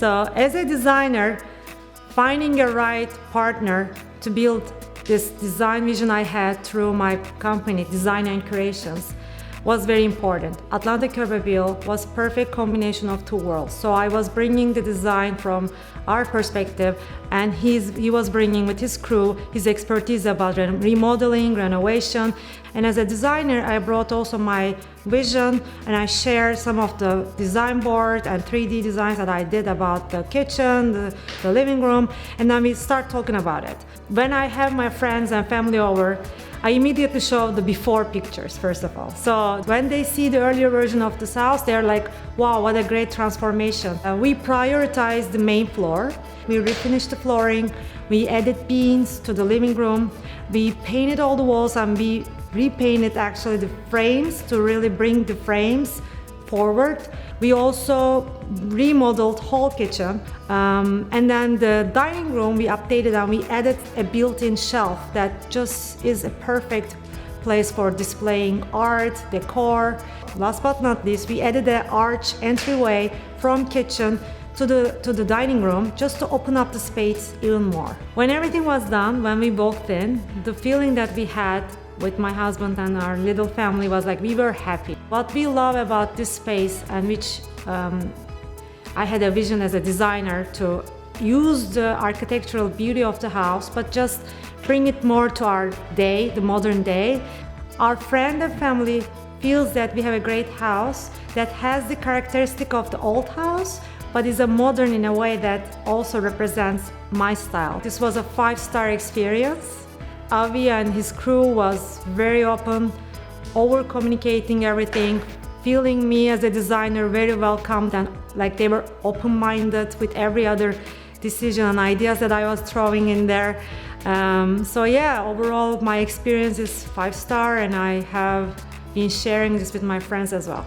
So as a designer, finding a right partner to build this design vision I had through my company, Design and Curations, was very important. Atlantic Urbabil was perfect combination of two worlds. So I was bringing the design from our perspective, and he was bringing with his crew his expertise about remodeling, renovation. And as a designer, I brought also my vision, and I shared some of the design board and 3D designs that I did about the kitchen, the living room, and then we start talking about it. When I have my friends and family over, I immediately show the before pictures, first of all. So when they see the earlier version of this house, they're like, wow, what a great transformation. We prioritized the main floor. We refinished the flooring. We added beams to the living room. We painted all the walls, and we repainted actually the frames to really bring the frames forward. We also remodeled whole kitchen, and then the dining room we updated, and we added a built-in shelf that just is a perfect place for displaying art, decor. Last but not least, we added an arch entryway from kitchen to the dining room just to open up the space even more. When everything was done, when we walked in, the feeling that we had with my husband and our little family was like we were happy. What we love about this space, and which I had a vision as a designer to use the architectural beauty of the house, but just bring it more to our day, the modern day. Our friend and family feels that we have a great house that has the characteristic of the old house, but is a modern in a way that also represents my style. This was a 5-star experience. Avi and his crew was very open, over-communicating everything, feeling me as a designer very welcomed, and like they were open-minded with every other decision and ideas that I was throwing in there. So yeah, overall my experience is 5-star, and I have been sharing this with my friends as well.